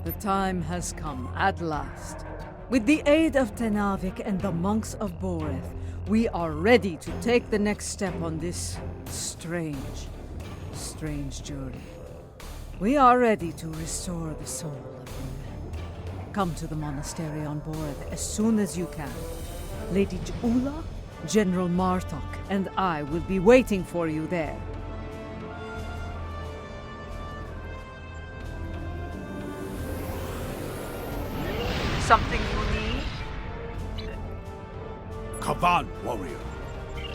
The time has come, at last. With the aid of Tenavik and the monks of Boreth, we are ready to take the next step on this strange journey. We are ready to restore the soul of Lorel. Come to the monastery on Boreth as soon as you can. Lady Jula, General Martok, and I will be waiting for you there. Something you need? Kavan, warrior.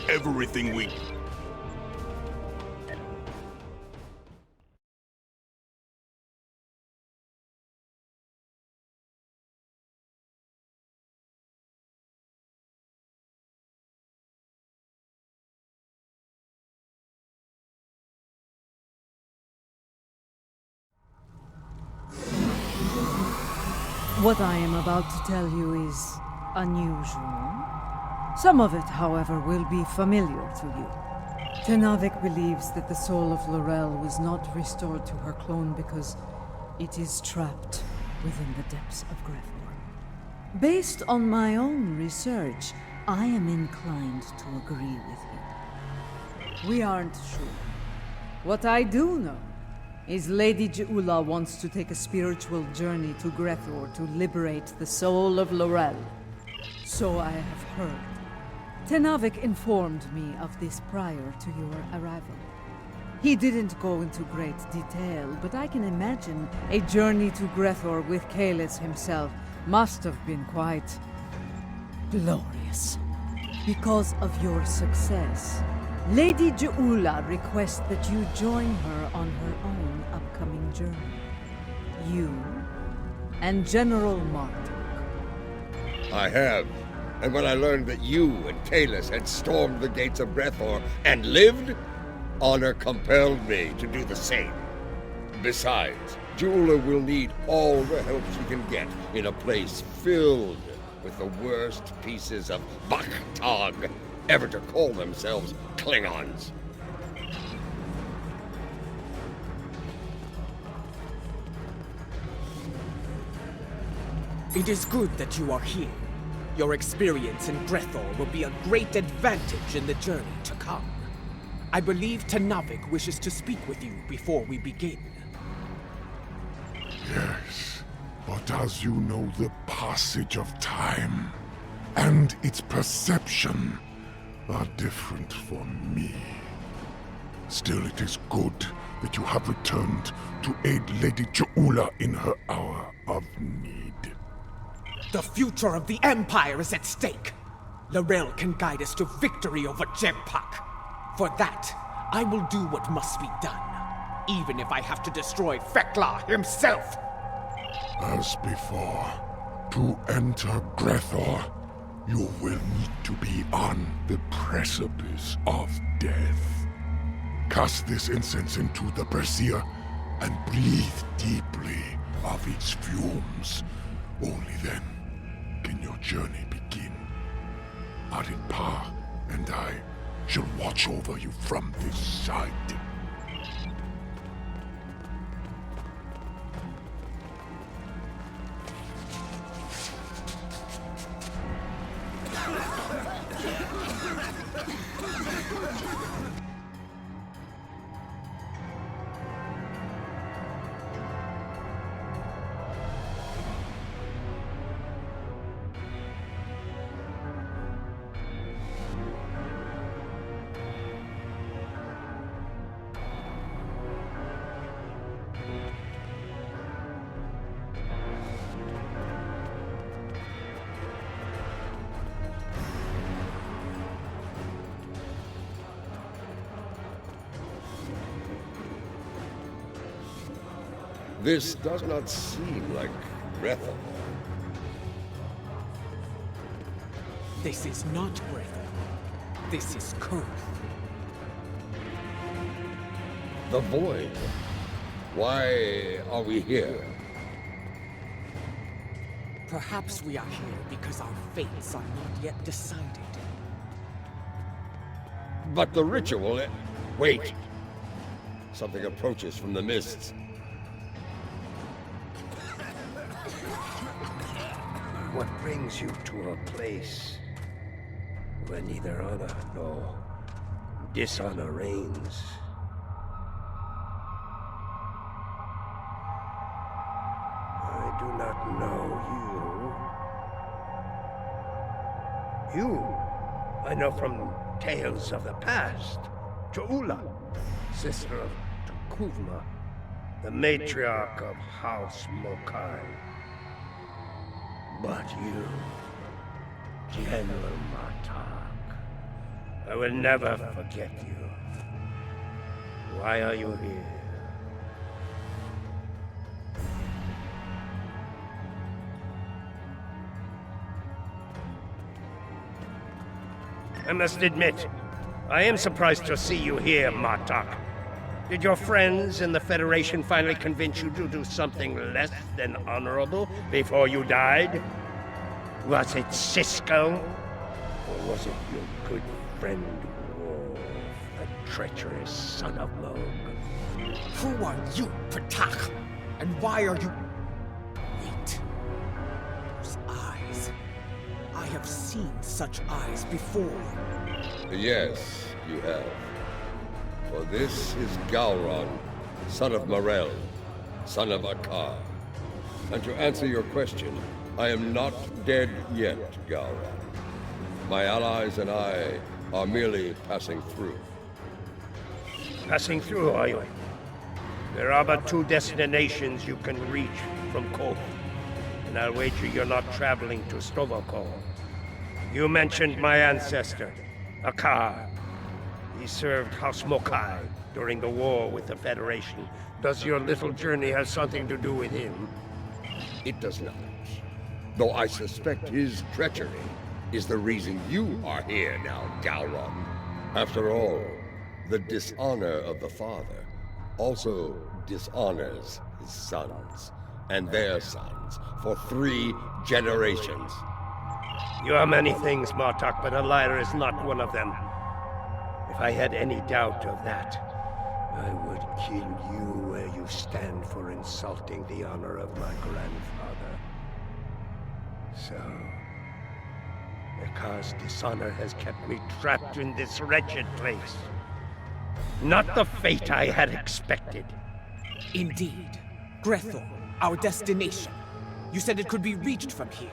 Everything we... What I am about to tell you is unusual. Some of it, however, will be familiar to you. Tenavik believes that the soul of Lorel was not restored to her clone because it is trapped within the depths of Reborn. Based on my own research, I am inclined to agree with you. We aren't sure. What I do know is Lady Jula wants to take a spiritual journey to Grethor to liberate the soul of Lorel. So I have heard. Tenavik informed me of this prior to your arrival. He didn't go into great detail, but I can imagine a journey to Grethor with Kalis himself must have been quite glorious. Because of your success, Lady Jula requests that you join her on her own upcoming journey. You and General Martok. I have. And when I learned that you and Kalis had stormed the gates of Grethor and lived, honor compelled me to do the same. Besides, Jula will need all the help she can get in a place filled with the worst pieces of Baktag ever to call themselves Klingons. It is good that you are here. Your experience in Grethor will be a great advantage in the journey to come. I believe Tenavik wishes to speak with you before we begin. Yes, but as you know, the passage of time and its perception are different for me. Still, it is good that you have returned to aid Lady Jula in her hour of need. The future of the Empire is at stake. Lorel can guide us to victory over Jempak. For that, I will do what must be done, even if I have to destroy Fekla himself. As before, to enter Grethor, you will need to be on the precipice of death. Cast this incense into the brazier and breathe deeply of its fumes. Only then can your journey begin. Arinpa and I shall watch over you from this side. This does not seem like Grethor. This is not Grethor. This is Kurth. The Void. Why are we here? Perhaps we are here because our fates are not yet decided. But the ritual... Wait. Something approaches from the mists. What brings you to a place where neither honor nor dishonor reigns? I do not know you. You, I know from tales of the past. Joula, sister of Tukuvma, the matriarch of House Mokai. But you, General Martak, I will never forget you. Why are you here? I must admit, I am surprised to see you here, Martak. Did your friends in the Federation finally convince you to do something less than honorable before you died? Was it Cisco? Or was it your good friend Worf, the treacherous son of Moog? Who are you, Patak? And why are you... Wait. Those eyes. I have seen such eyes before. Yes, you have. For this is Gowron, son of Morel, son of Akar. And to answer your question, I am not dead yet, Gowron. My allies and I are merely passing through. Passing through, are you? There are but two destinations you can reach from Koth, and I'll wager you're not traveling to Stovokol. You mentioned my ancestor, Akar. He served House Mokai during the war with the Federation. Does your little journey have something to do with him? It does not. Though I suspect his treachery is the reason you are here now, Gowron. After all, the dishonor of the father also dishonors his sons and their sons for 3 generations. You are many things, Martak, but a liar is not one of them. If I had any doubt of that, I would kill you where you stand for insulting the honor of my grandfather. So, Akar's dishonor has kept me trapped in this wretched place. Not the fate I had expected. Indeed. Grethor, our destination. You said it could be reached from here.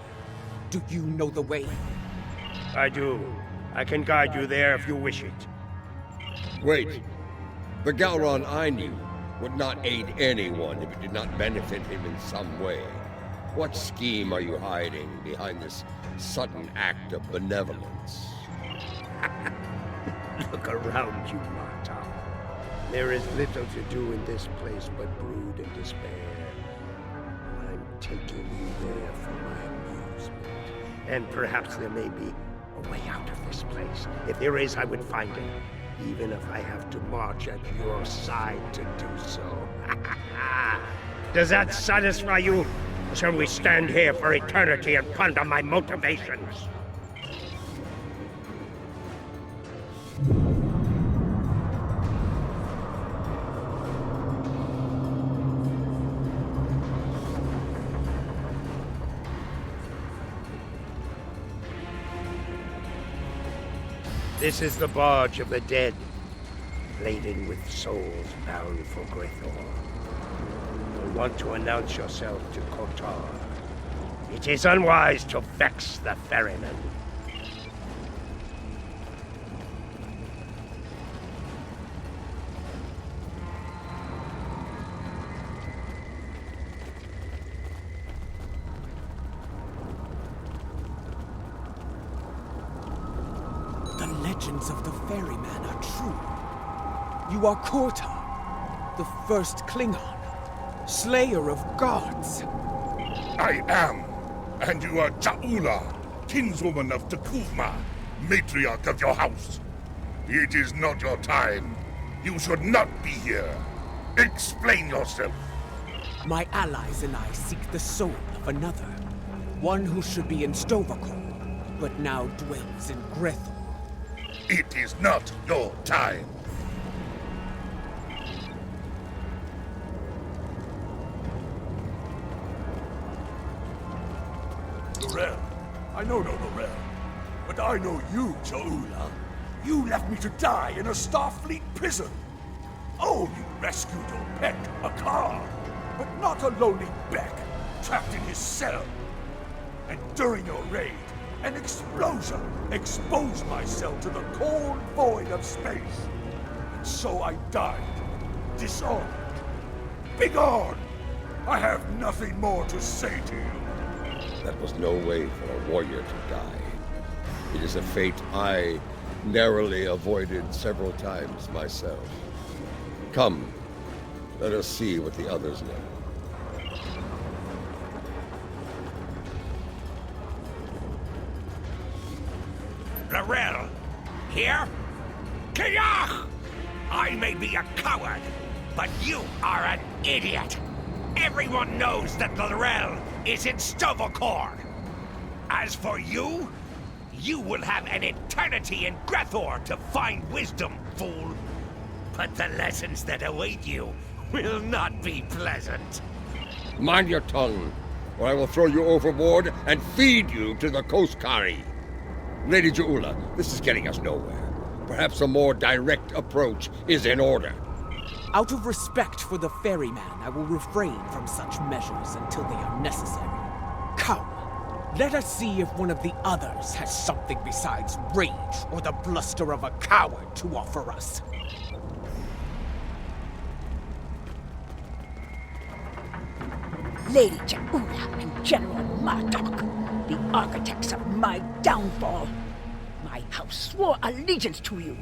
Do you know the way? I do. I can guide you there if you wish it. Wait. The Gowron I knew would not aid anyone if it did not benefit him in some way. What scheme are you hiding behind this sudden act of benevolence? Look around you, Marta. There is little to do in this place but brood and despair. I'm taking you there for my amusement. And perhaps there may be a way out of this place. If there is, I would find it. Even if I have to march at your side to do so. Does that satisfy you? Or shall we stand here for eternity and ponder my motivations? This is the barge of the dead, laden with souls bound for Grethor. You'll want to announce yourself to Kotar. It is unwise to vex the ferryman. The legends of the ferryman are true. You are Kotar, the first Klingon, slayer of gods. I am. And you are Jaula, kinswoman of Tukuvma, matriarch of your house. It is not your time. You should not be here. Explain yourself. My allies and I seek the soul of another. One who should be in Stovokol, but now dwells in Grethor. It is not your time. Laurel. I know no Laurel. But I know you, Jaula. You left me to die in a Starfleet prison. Oh, you rescued your pet, a car, but not a lowly Beck, trapped in his cell. And during your raid, an explosion exposed my cell to the cold void of space. And so I died, disarmed. Begone! I have nothing more to say to you. That was no way for a warrior to die. It is a fate I narrowly avoided several times myself. Come, let us see what the others know. Laurel, here? Kiyach! I may be a coward, but you are an idiot. Everyone knows that Laurel is in Sto-vo-kor. As for you, you will have an eternity in Grethor to find wisdom, fool. But the lessons that await you will not be pleasant. Mind your tongue, or I will throw you overboard and feed you to the Koskari. Lady Jaula, this is getting us nowhere. Perhaps a more direct approach is in order. Out of respect for the ferryman, I will refrain from such measures until they are necessary. Come, let us see if one of the others has something besides rage or the bluster of a coward to offer us. Lady Jaula and General Martok, the architects of my downfall. My house swore allegiance to you,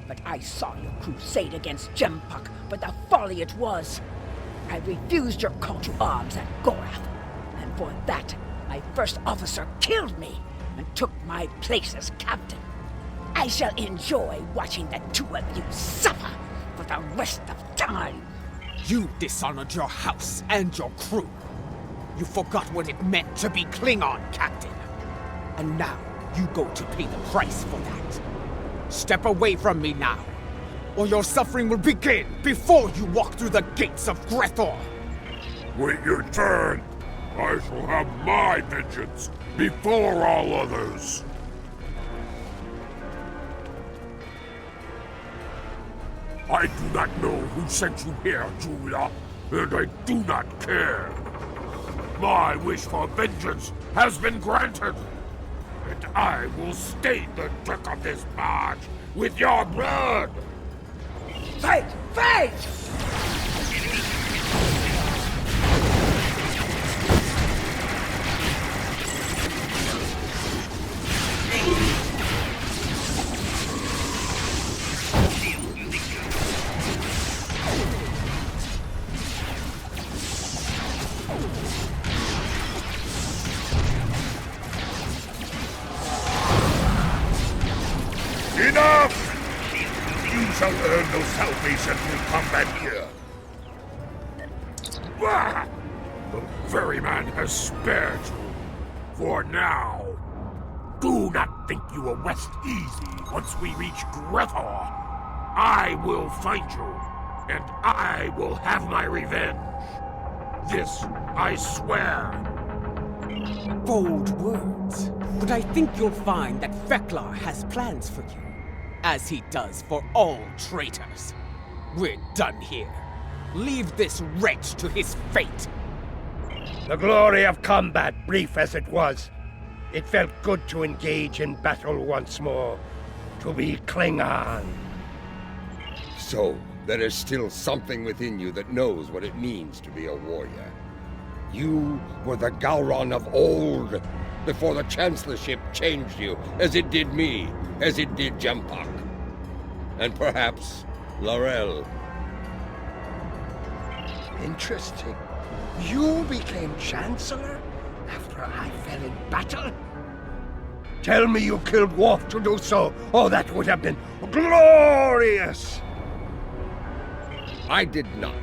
but I saw your crusade against Jempuck, but the folly it was. I refused your call to arms at Gorath, and for that, my first officer killed me and took my place as captain. I shall enjoy watching the two of you suffer for the rest of time. You dishonored your house and your crew. You forgot what it meant to be Klingon, Captain. And now, you go to pay the price for that. Step away from me now, or your suffering will begin before you walk through the gates of Grethor. Wait your turn. I shall have my vengeance before all others. I do not know who sent you here, Julia, and I do not care. My wish for vengeance has been granted, and I will stain the deck of this barge with your blood! Fight! Fight! Enough! You shall earn no salvation through combat here. Ah! The ferryman has spared you. For now. Do not think you will rest easy once we reach Grethor. I will find you, and I will have my revenge. This I swear. Bold words, but I think you'll find that Feklar has plans for you, as he does for all traitors. We're done here. Leave this wretch to his fate. The glory of combat, brief as it was. It felt good to engage in battle once more. To be Klingon. So, there is still something within you that knows what it means to be a warrior. You were the Gowron of old, before the Chancellorship changed you, as it did me, as it did Jempuck. And perhaps Laurel. Interesting. You became Chancellor after I fell in battle? Tell me you killed Worf to do so. Oh, that would have been glorious! I did not.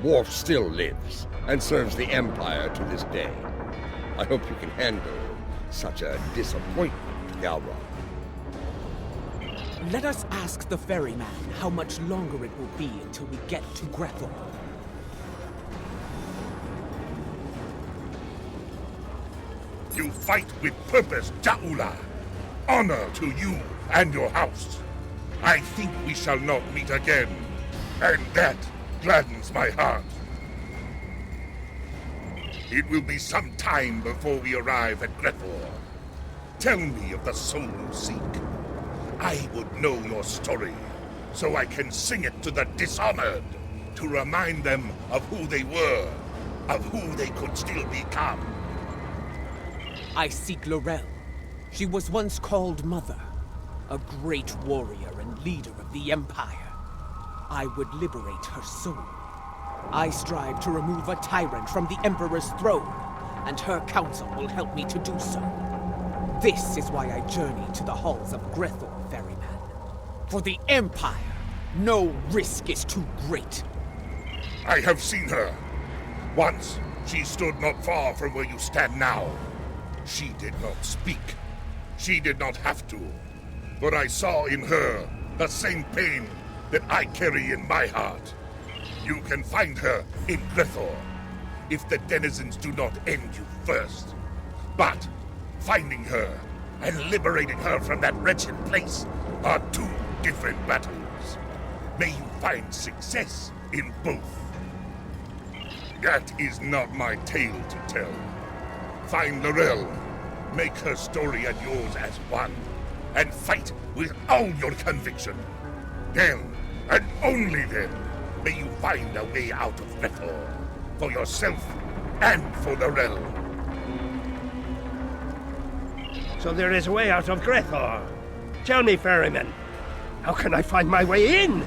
Worf still lives, and serves the Empire to this day. I hope you can handle such a disappointment, Gowron. Let us ask the ferryman how much longer it will be until we get to Grethor. You fight with purpose, Jaula. Honor to you and your house. I think we shall not meet again, and that gladdens my heart. It will be some time before we arrive at Grethor. Tell me of the soul you seek. I would know your story, so I can sing it to the dishonored, to remind them of who they were, of who they could still become. I seek Laurel. She was once called Mother, a great warrior and leader of the Empire. I would liberate her soul. I strive to remove a tyrant from the Emperor's throne, and her council will help me to do so. This is why I journey to the halls of Grethor, Ferryman. For the Empire, no risk is too great. I have seen her. Once, she stood not far from where you stand now. She did not speak. She did not have to. But I saw in her the same pain that I carry in my heart. You can find her in Grethor, if the denizens do not end you first. But finding her and liberating her from that wretched place are two different battles. May you find success in both. That is not my tale to tell. Find Laurel, make her story and yours as one, and fight with all your conviction. Then, and only then, may you find a way out of Grethor, for yourself and for Laurel. So there is a way out of Grethor. Tell me, ferryman, how can I find my way in?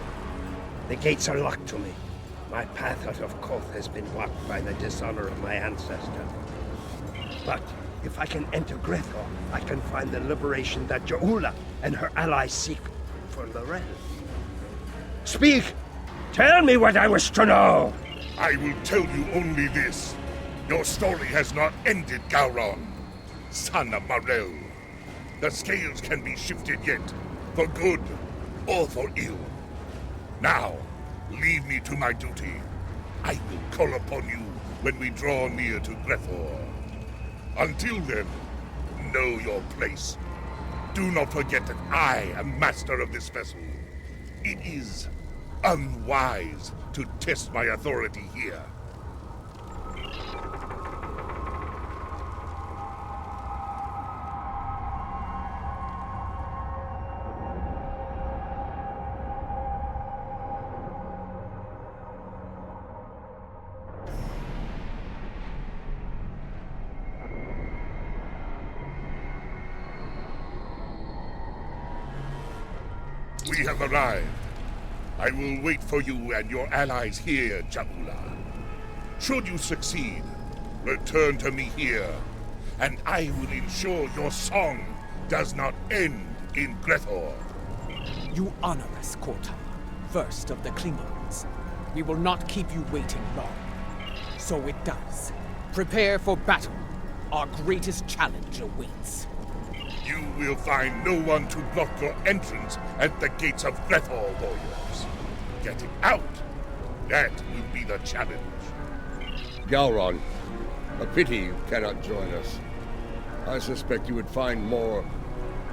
The gates are locked to me. My path out of Koth has been blocked by the dishonor of my ancestor. But if I can enter Grethor, I can find the liberation that Jaula and her allies seek for Laurel. Speak! Tell me what I wish to know! I will tell you only this. Your story has not ended, Gauron, son of Marel. The scales can be shifted yet, for good or for ill. Now, leave me to my duty. I will call upon you when we draw near to Grethor. Until then, know your place. Do not forget that I am master of this vessel. It is unwise to test my authority here. We have arrived. I will wait for you and your allies here, Jaula. Should you succeed, return to me here, and I will ensure your song does not end in Grethor. You honor us, Korta, first of the Klingons. We will not keep you waiting long. So it does. Prepare for battle. Our greatest challenge awaits. You will find no one to block your entrance at the gates of Grethor, warriors. Getting out, that will be the challenge. Gauron, a pity you cannot join us. I suspect you would find more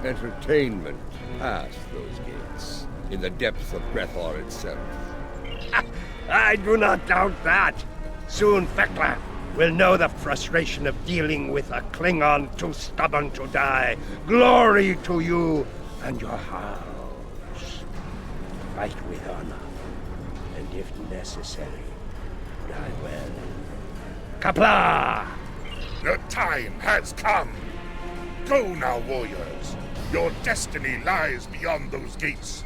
entertainment past those gates, in the depths of Grethor itself. I do not doubt that. Soon Thekla will know the frustration of dealing with a Klingon too stubborn to die. Glory to you and your house. Fight with honor, and if necessary, die well. Kapla! The time has come. Go now, warriors. Your destiny lies beyond those gates.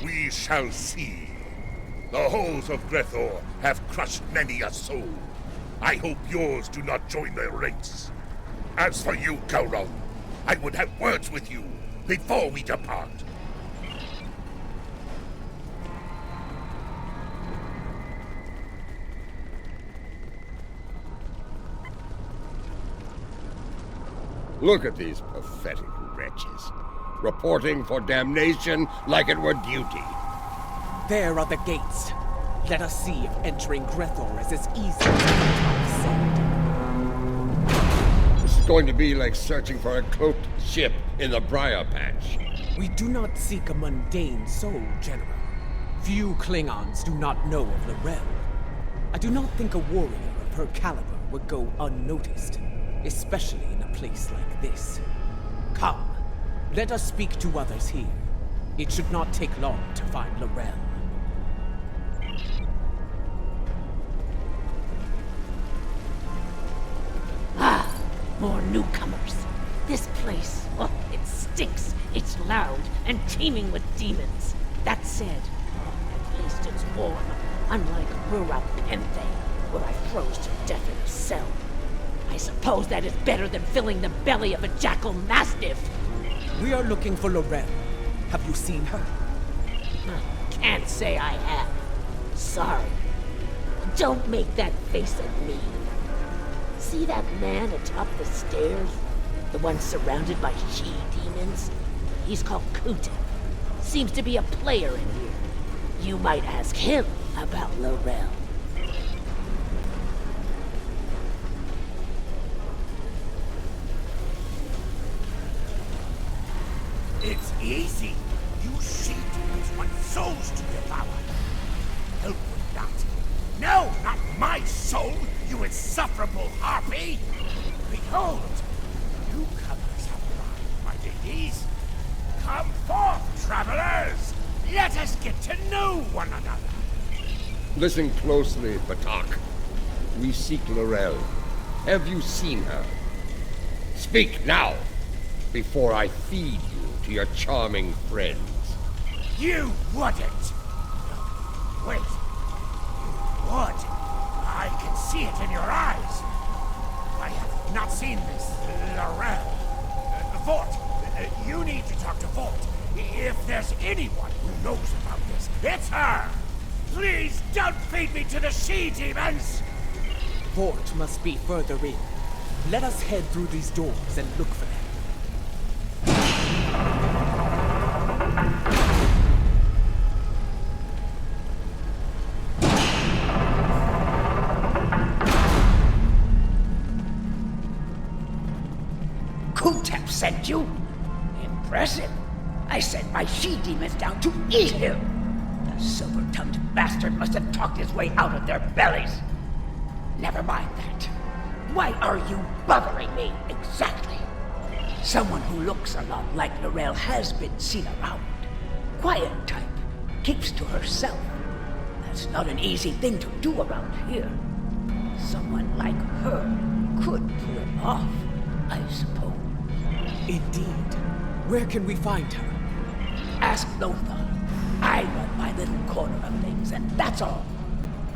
We shall see. The halls of Grethor have crushed many a soul. I hope yours do not join their ranks. As for you, Gauron, I would have words with you before we depart. Look at these pathetic wretches, reporting for damnation like it were duty. There are the gates. Let us see if entering Grethor is as easy as Korta said. going to be like searching for a cloaked ship in the briar patch. We do not seek a mundane soul, General. Few Klingons do not know of Lorel. I do not think a warrior of her caliber would go unnoticed, especially in a place like this. Come, let us speak to others here. It should not take long to find Lorel. Ah, more newcomers. This place, oh, it stinks. It's loud and teeming with demons. That said, at least it's warm, unlike Rura Penthe, where I froze to death in a cell. I suppose that is better than filling the belly of a jackal mastiff. We are looking for Lorel. Have you seen her? Can't say I have. Sorry. Don't make that face at me. See that man atop the stairs? The one surrounded by she-demons? He's called Kuta. Seems to be a player in here. You might ask him about Lorel. It's easy. You she-demons want souls to devour. Help with that. No, not my soul, you insufferable harpy! Behold, newcomers have arrived, my ladies. Come forth, travelers! Let us get to know one another. Listen closely, Batak. We seek Lorel. Have you seen her? Speak now, before I feed you to your charming friends. You wouldn't. Wait. You would. I can see it in your eyes. I have not seen this Lorel. Fort, you need to talk to Fort. If there's anyone who knows about this, it's her. Please don't feed me to the she-demons. Fort must be further in. Let us head through these doors and look for them. Kutep sent you? Impressive. I sent my she-demons down to eat him. The silver-tongued bastard must have talked his way out of their bellies. Never mind that. Why are you bothering me, exactly? Someone who looks a lot like Lorel has been seen around. Quiet type. Keeps to herself. That's not an easy thing to do around here. Someone like her could pull it off, I suppose. Indeed. Where can we find her? Ask Lothar. I run my little corner of things, and that's all.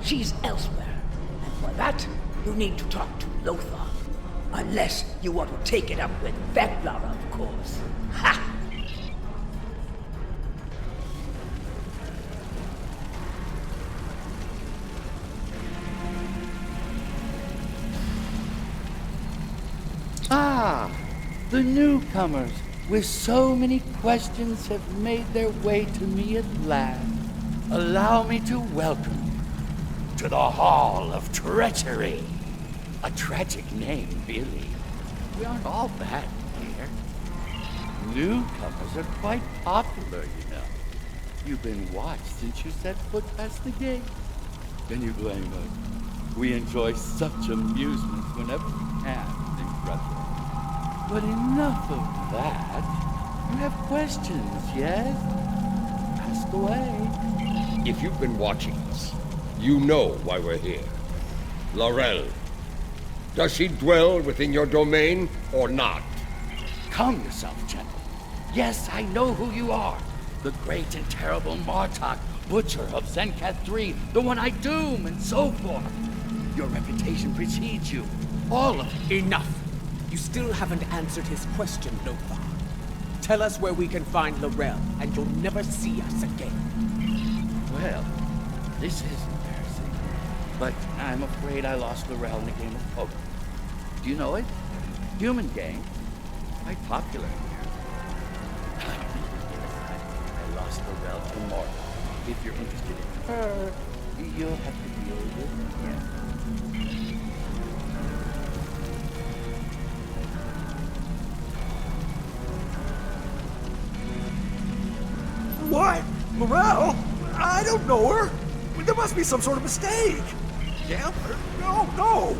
She's elsewhere. And for that, you need to talk to Lothar. Unless you want to take it up with Veklar, of course. Ha! Ah, the newcomers with so many questions have made their way to me at last. Allow me to welcome you to the Hall of Treachery. A tragic name, really. We aren't all bad here. Newcomers are quite popular, you know. You've been watched since you set foot past the gate. Can you blame us? We enjoy such amusement whenever we can in Russia. But enough of that. You have questions, yes? Ask away. If you've been watching us, you know why we're here. Lorel. Does she dwell within your domain or not? Calm yourself, General. Yes, I know who you are. The great and terrible Martok, Butcher of Zenkath 3, the one I doom, and so forth. Your reputation precedes you. All of it. Enough! You still haven't answered his question, Lothar. Tell us where we can find Lorel, and you'll never see us again. Well, this is embarrassing. But I'm afraid I lost Lorel in a game of poker. Do you know it? Human game. Quite popular here. I lost Lorel to Morta. If you're interested in her, you'll have to deal with him. Laurel? I don't know her. There must be some sort of mistake. Gambler? No.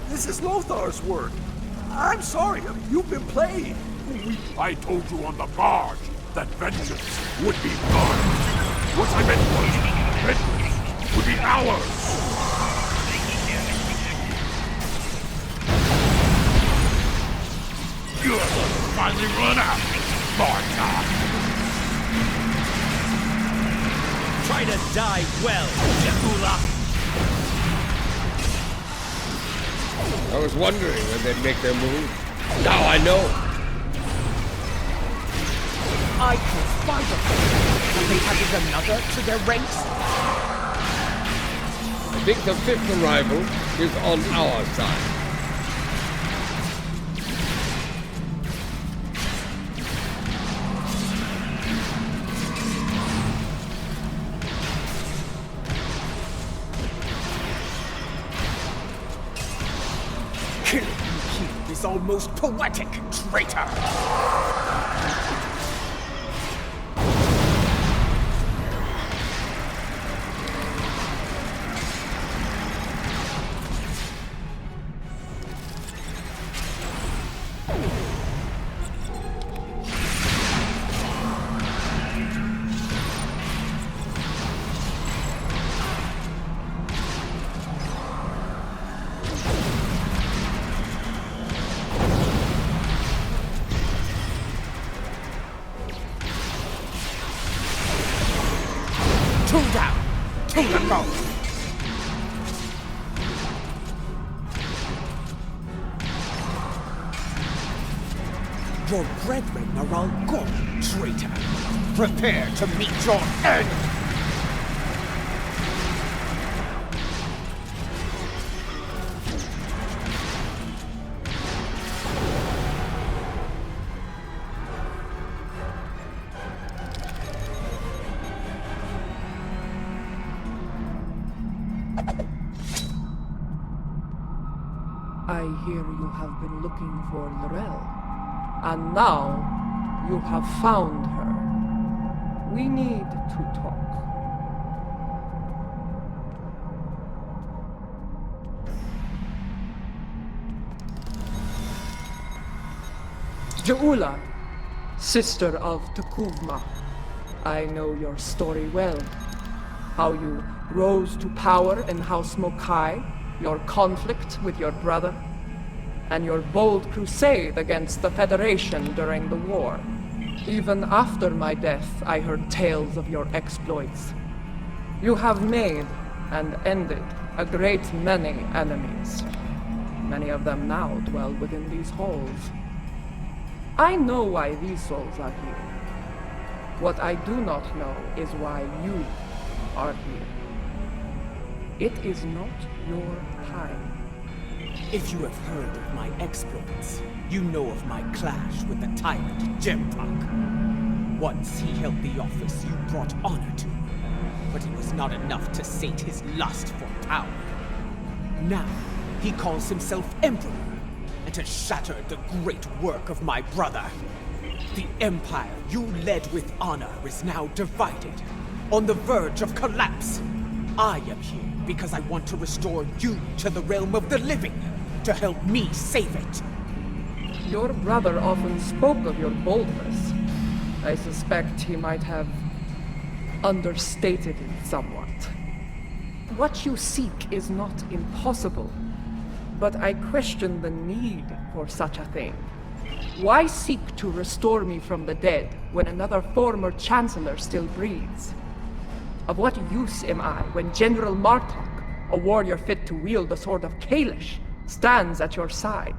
This is Lothar's work. I'm sorry, you've been played. I told you on the barge that vengeance would be mine. What I meant was, vengeance would be ours. You have finally run out, Marta. Try to die well, Jakula. I was wondering when they'd make their move. Now I know. I can find them. Have they added another to their ranks? I think the 5th arrival is on our side. Killing you here is almost poetic, traitor! Two down! Two to go! Your brethren are all gone, traitor. Prepare to meet your end! I hear you have been looking for Laurel, and now you have found her. We need to talk. Jaula, sister of Takuvma, I know your story well. How you rose to power in House Mokai, your conflict with your brother, and your bold crusade against the Federation during the war. Even after my death, I heard tales of your exploits. You have made and ended a great many enemies. Many of them now dwell within these halls. I know why these souls are here. What I do not know is why you are here. It is not your time. If you have heard of my exploits, you know of my clash with the tyrant Jempak. Once he held the office you brought honor to, but it was not enough to sate his lust for power. Now, he calls himself Emperor, and has shattered the great work of my brother. The empire you led with honor is now divided, on the verge of collapse. I am here because I want to restore you to the realm of the living, to help me save it. Your brother often spoke of your boldness. I suspect he might have understated it somewhat. What you seek is not impossible, but I question the need for such a thing. Why seek to restore me from the dead when another former chancellor still breathes? Of what use am I when General Martok, a warrior fit to wield the sword of Kalish, stands at your side?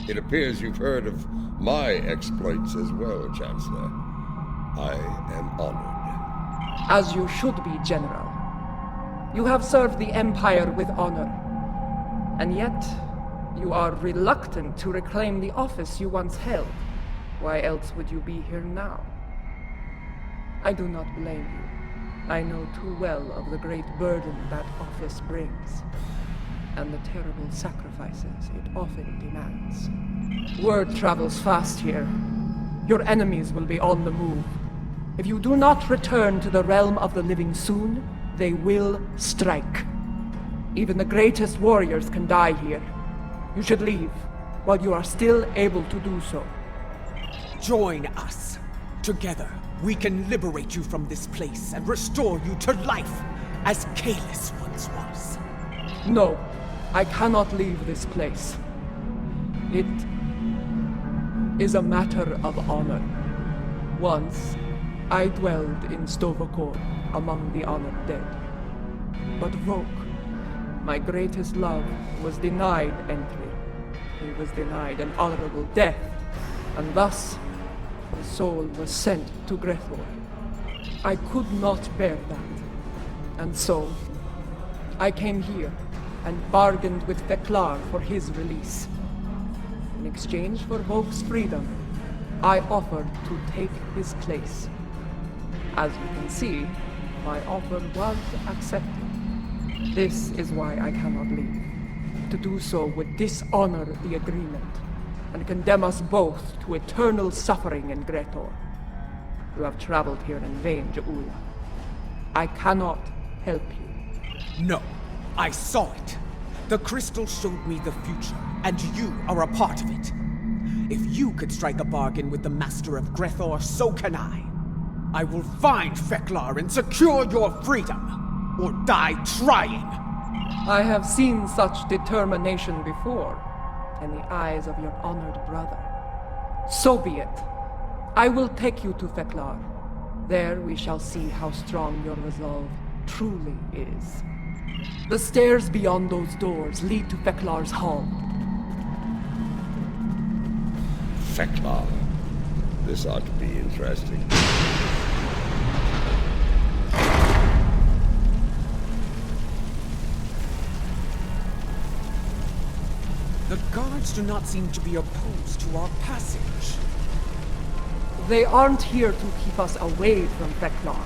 It appears you've heard of my exploits as well, Chancellor. I am honored. As you should be, General. You have served the Empire with honor, and yet you are reluctant to reclaim the office you once held. Why else would you be here now? I do not blame you. I know too well of the great burden that office brings, and the terrible sacrifices it often demands. Word travels fast here. Your enemies will be on the move. If you do not return to the realm of the living soon, they will strike. Even the greatest warriors can die here. You should leave while you are still able to do so. Join us. Together, we can liberate you from this place and restore you to life, as Kalis once was. No, I cannot leave this place. It is a matter of honor. Once, I dwelled in Stovokor among the honored dead. But Vok, my greatest love, was denied entry. He was denied an honorable death, and thus, his soul was sent to Grethor. I could not bear that, and so, I came here and bargained with Theklar for his release. In exchange for Vok's freedom, I offered to take his place. As you can see, my offer was accepted. This is why I cannot leave. To do so would dishonor the agreement, and condemn us both to eternal suffering in Grethor. You have traveled here in vain, Jaula. I cannot help you. No, I saw it. The crystal showed me the future, and you are a part of it. If you could strike a bargain with the Master of Grethor, so can I. I will find Theklar and secure your freedom, or die trying. I have seen such determination before, in the eyes of your honored brother. So be it. I will take you to Theklar. There we shall see how strong your resolve truly is. The stairs beyond those doors lead to Theklar's hall. Theklar. This ought to be interesting. The guards do not seem to be opposed to our passage. They aren't here to keep us away from Theklar.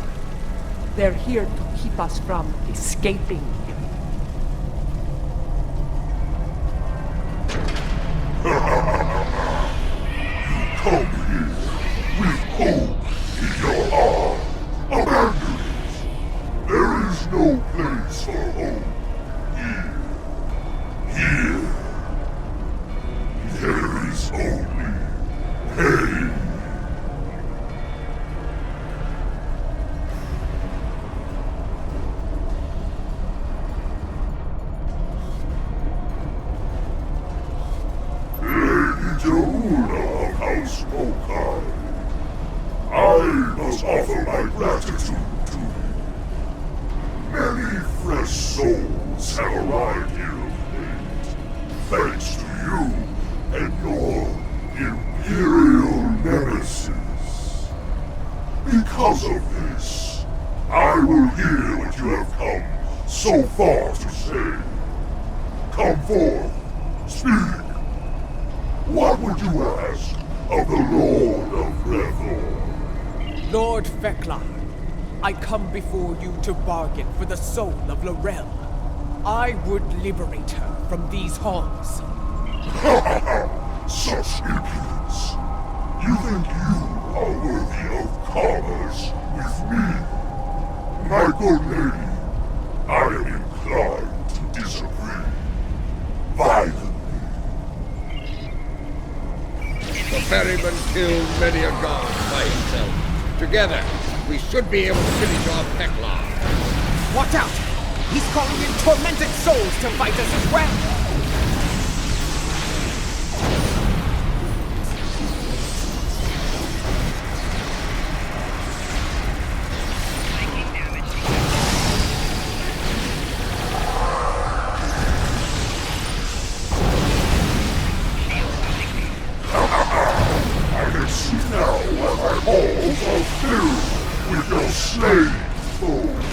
They're here to keep us from escaping him. Come here with hope in your heart. Abandon it. There is no place for hope here. Here. There is only pain. I must offer my gratitude to you. Many fresh souls have arrived here of late, thanks to you and your imperial nemesis. Because of this, I will hear what you have come so far to say. Come forth, speak. What would you ask of the Lord of Reborn? Lord Theklar, I come before you to bargain for the soul of Laurel. I would liberate her from these halls. Such impudence! You think you are worthy of commerce with me? My good lady, I am inclined to disagree. Violently. The ferryman killed many a god by himself. Together, we should be able to finish off Theklar. Watch out! He's calling in tormented souls to fight us as well! I can see now why my halls are filled with your slain foes.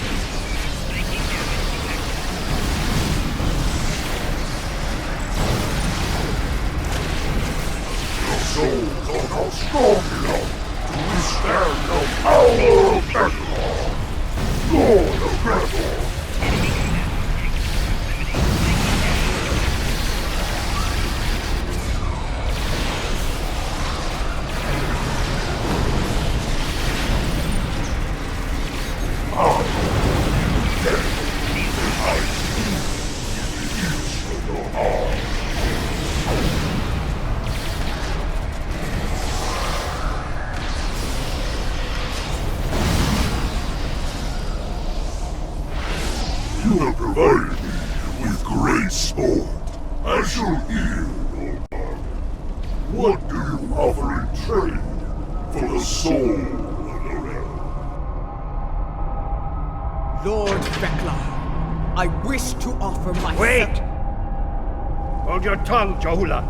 Your souls are not strong enough to withstand the power of Theklar, Lord of Reborn. You have provided me with great sport. I shall yield, Omar. What do you offer in trade for the soul of Lorel? Lord Vekla, I wish to offer my... Wait! Hold your tongue, Jahula.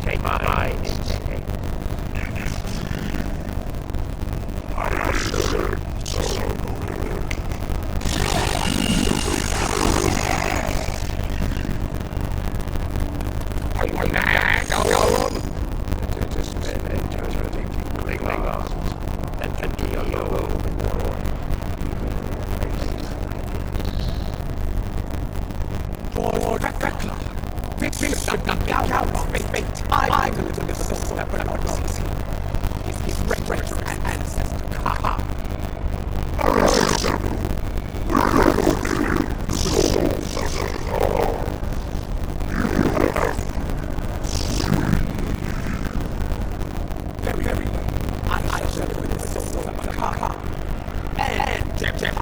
Take my instead. I said so. Are you mad, Golem? This man eternally clinging on and can be alone in the world. Lord Vekla, this is not down of fate. I will live the soul that belongs to him. His reverence and ancestor. Very well. I shall live the soul of Kaka and Jeppak.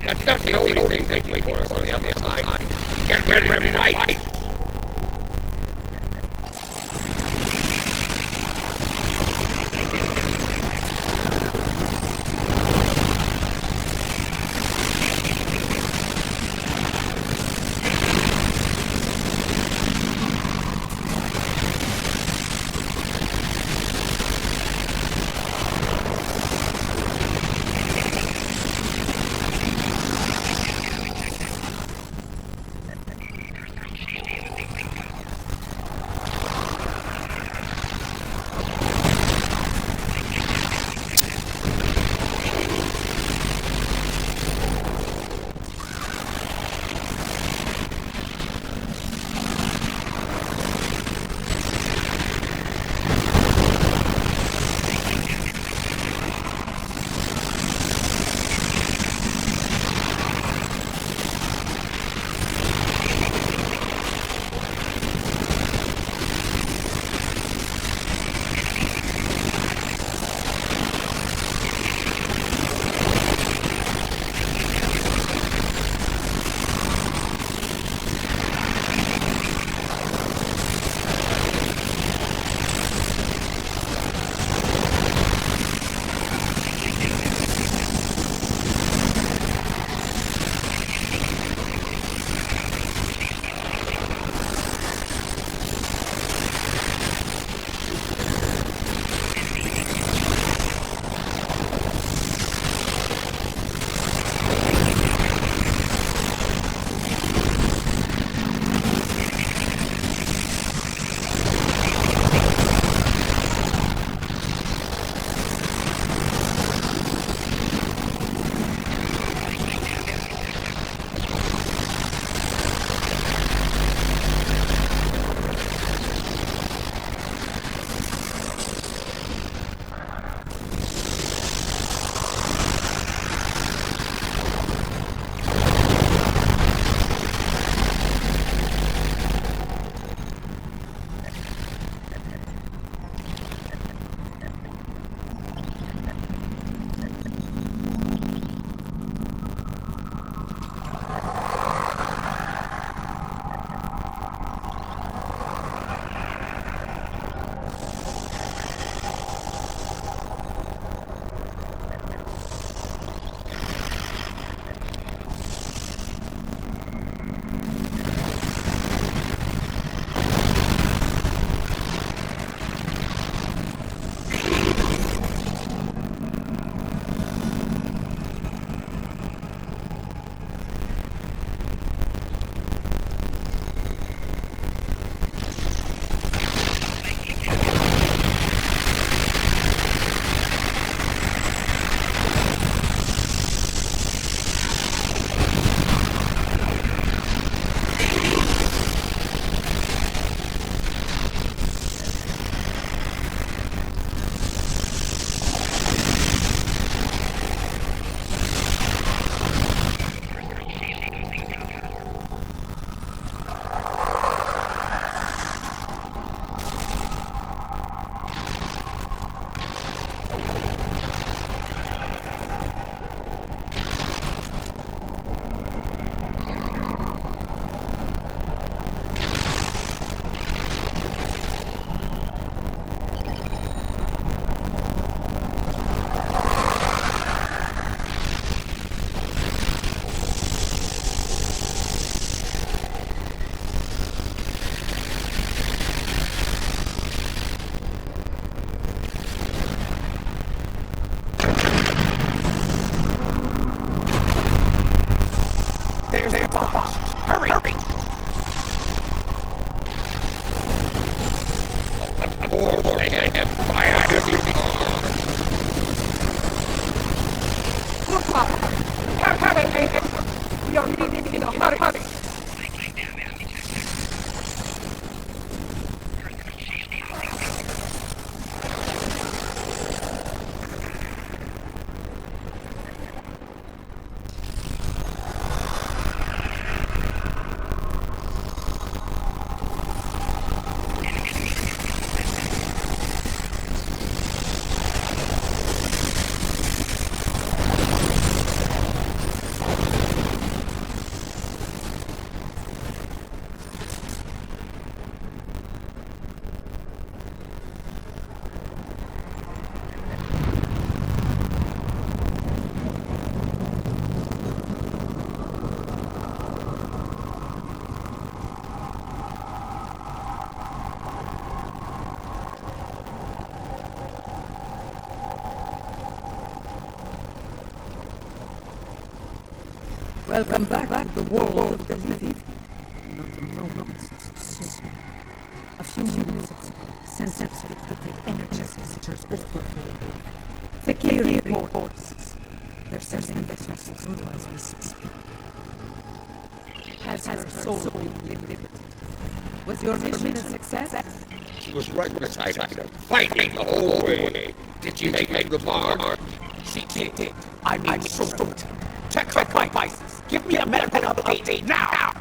That's not the only thing waiting for us on the other side. Get ready to fight! Welcome back to the world of the living. Not a moment to sit. A few minutes sensors detect energy signatures overboard. Fakir reports. They're sending vessels through as we speak. Has her soul been limited? Was your mission a success? She was right beside us, fighting the whole way. Did she make the bar? She did. I'm sure of it. Check my devices. Give me a medical update now!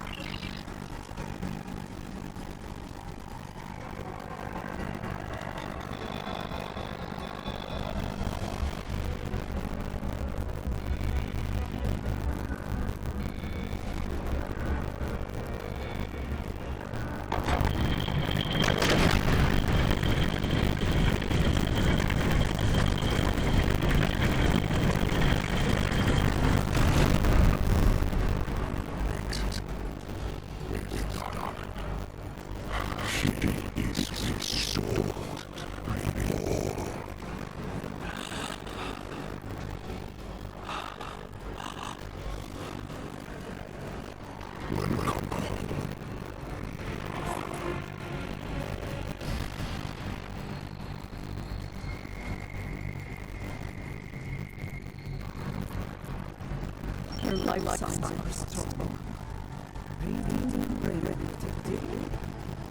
Her life signs are strong.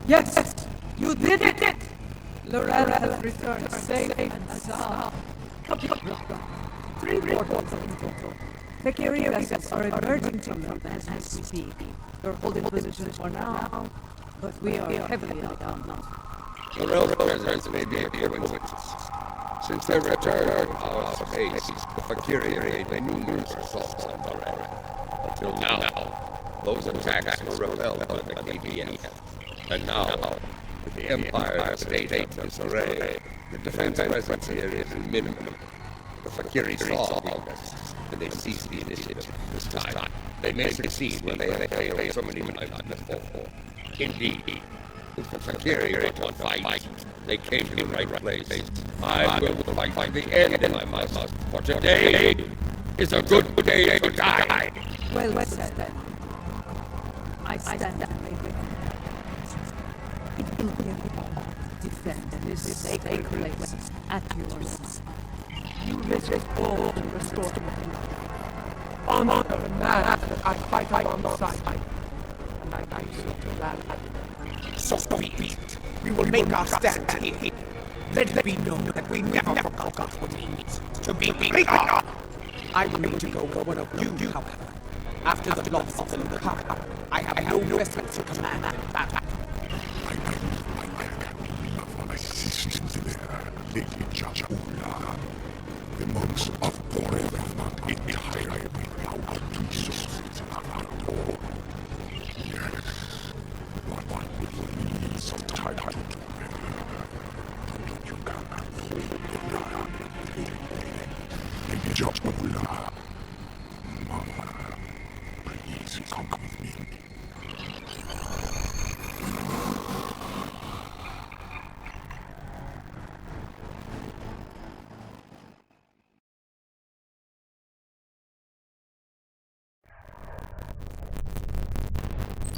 Yes! You did it! Laurel has returned safe and sound. 3 portals in total. The carrier vessels are emerging from them as we speak. They're holding positions for now, but we are heavily outnumbered. Laurel's presence may be a coincidence. Since their return to our space, the Fakiri made numerous assaults on Laurel. Until now, those attacks were repelled by the KBF. And now, with the Empire state in disarray, the defense presence here is minimal. The Fakiri saw this, and they seized the initiative this time. They may succeed when they have failed so many times before. Indeed, if the Fakiri want to fight, they came to the right place. I will fight the end if I must, for today is a good day to die. Well said, then. I stand up. It will be a defend this sacred place at your side. You risk all to restore to me. Honor and man, I fight alongside. And I answer to that. So be it. We will make our stand here. Let it be known that we never forgot what it means to be leader. I will need to go with one of you, however. After the loss of the power, I have no vessel to command battle. My sister there, Lady Jajula. The monks of forever entirely out of resources around all. Yes, what will need some time to you cannot hold the Lady Jajula. Mother, please come with me.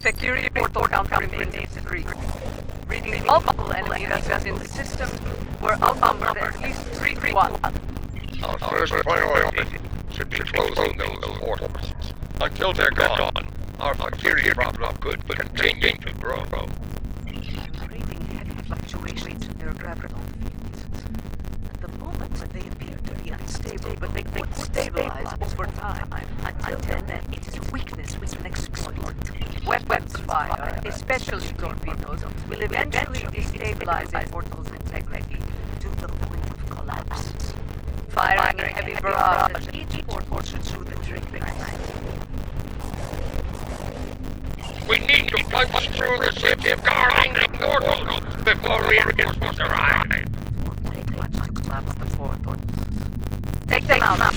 Security portal count remains 3. Reading multiple enemy vessels in the system, we're outnumbered at least 3-1. Our first priority should be closing those portals. Until they're gone, our Fakiri problem could continue to grow. Creating heavy fluctuations in their gravitational fields. At the moment, they appear to be unstable, but they could stabilize over time. Until then, it is a weakness we can exploit. Weapons fire, especially torpedoes, will eventually destabilize the portal's integrity to the point of collapse. Firing a heavy barrage at each portal should do the trick. We need to punch through the ships guarding the portals before reinforcements arrive. It won't take much to collapse the portals. Take them out.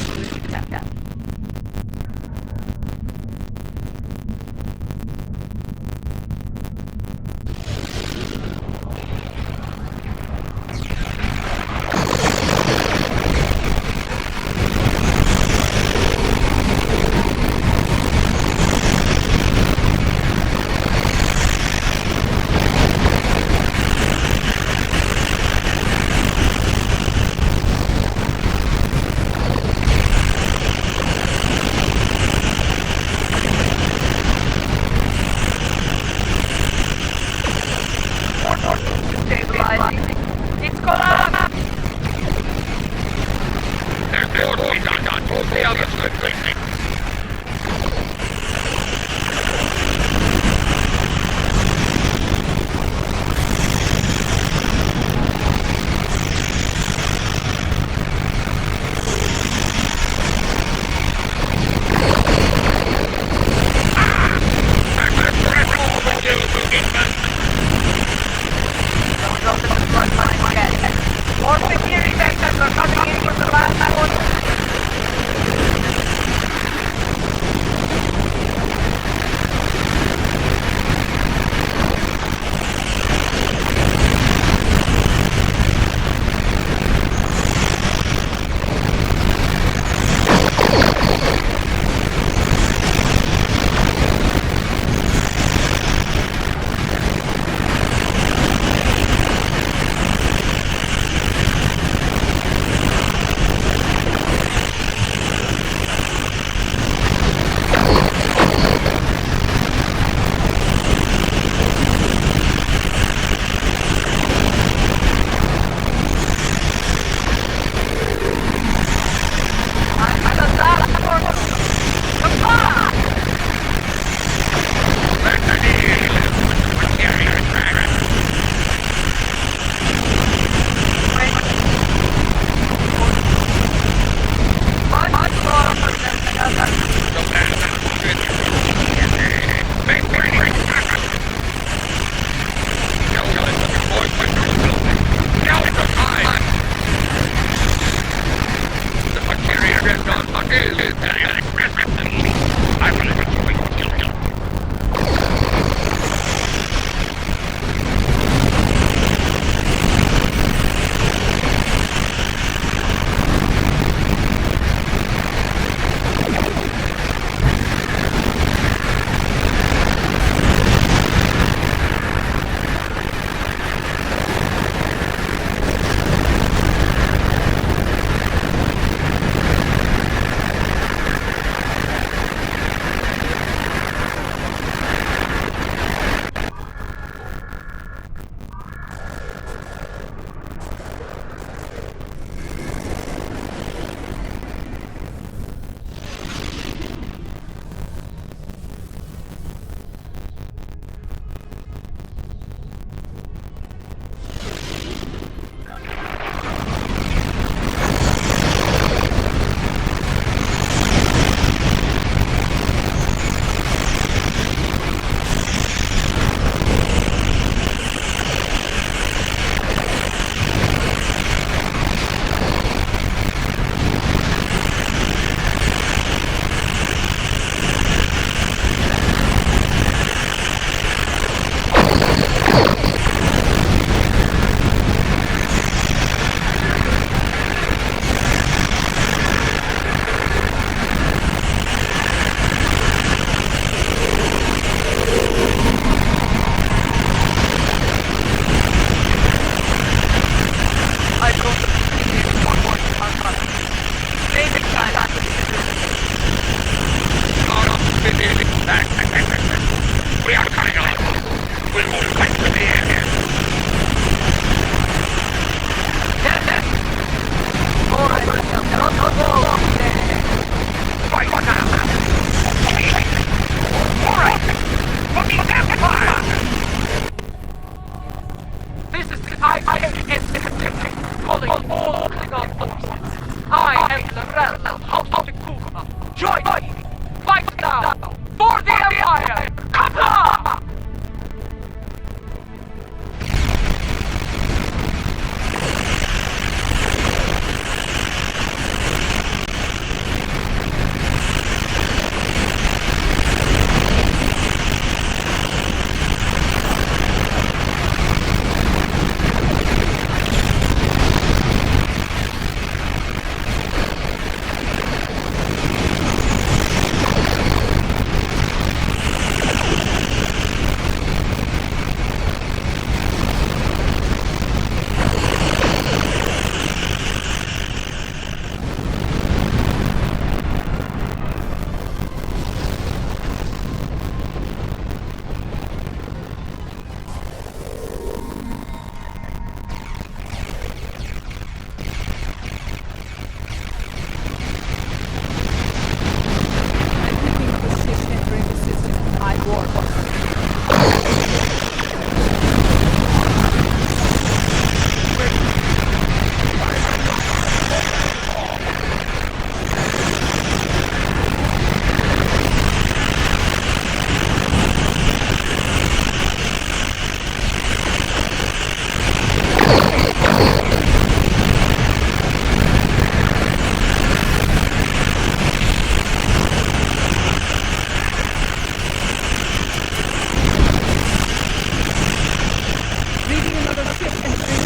ship entry.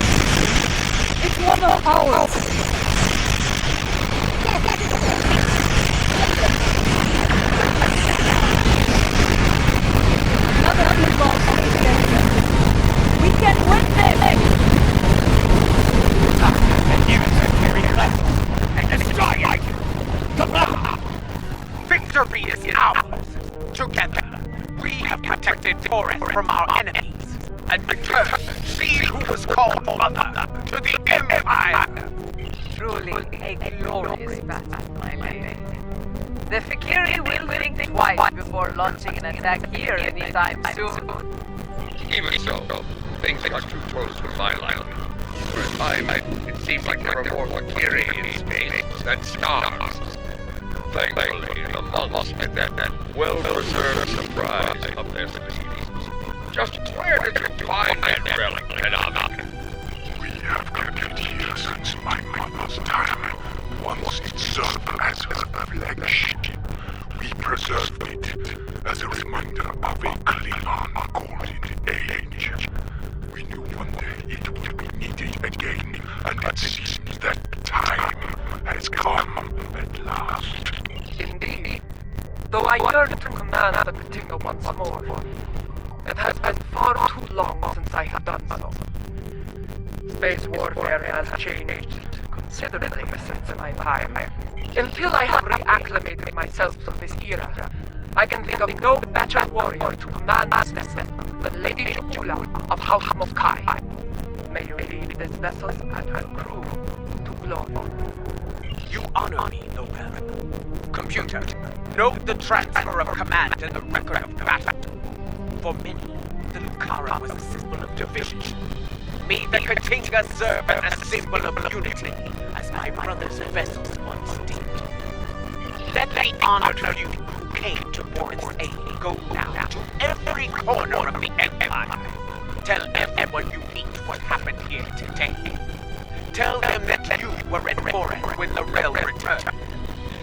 It's one of ours. Another involved we can win this! And give us a carry left and destroy it! Victory is ours! Together, we have protected Forest from our enemies, and returned she who was called Mother to the Empire! Truly a glorious battle, my lady. The Fikiri will think twice before launching an attack here anytime soon. Even so, things are too close to my line. For a time, it seemed like there were more Fikiri in space than stars. Thankfully, the monks had that well-preserved surprise of their species. Just where did you find that relic, Tenavik? We have kept it here since my mother's time. Once it served as a flagship, we preserved it as a reminder of a Klingon golden age. We knew one day it would be needed again, and it seems that time has come at last. Indeed. Though I yearn to command the Katinga once more, it has been far too long since I have done so. Space warfare has changed considerably since my time. Until I have reacclimated myself to this era, I can think of no better warrior to command this vessel than Lady Jula of House Mokai. May you lead this vessel and her crew to glory. You honor me, Noel. Computer, note the transfer of command and the record of battle. For many, the Lucara was a symbol of division. May the Katinga serve as a symbol of unity, as my brother's vessels once did. Let the honored few who came to Boris aid go now to every corner of the Empire. Tell everyone you meet what happened here today. Tell them that you were at Reborn when the rail returned.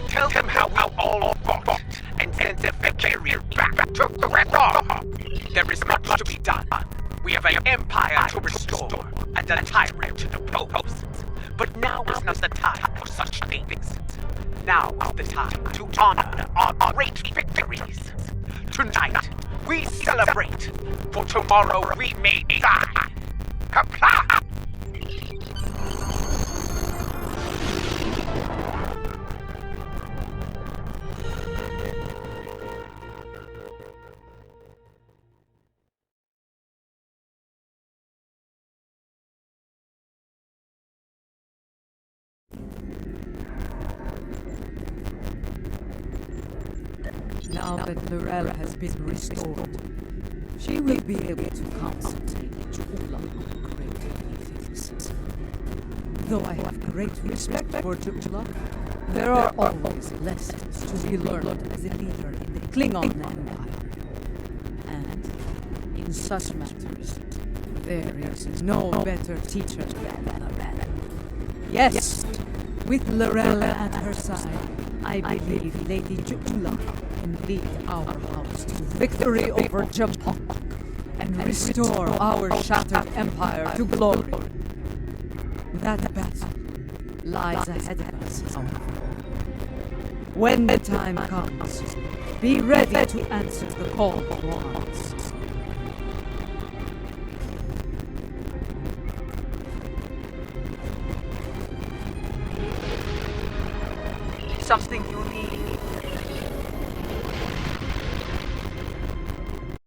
Tell them how we all fought and sent the Fikiri back to Reborn. There is much to be done. We have an empire to restore and a tyrant to depose. But now is not the time for such things. Now is the time to honor our great victories. Tonight, we celebrate. For tomorrow, we may die. Kapla! Now that Lorel has been restored, she will be able to concentrate Jula on greater things. Though I have great respect for Jula, there are always lessons to be learned as a leader in the Klingon Empire. And in such matters, there is no better teacher than Lorel. Yes, with Lorel at her side, I believe Lady Jula can lead our house to victory over Jampok and restore our shattered empire to glory. That battle lies ahead of us, however. When the time comes, be ready to answer the call to arms. Something you need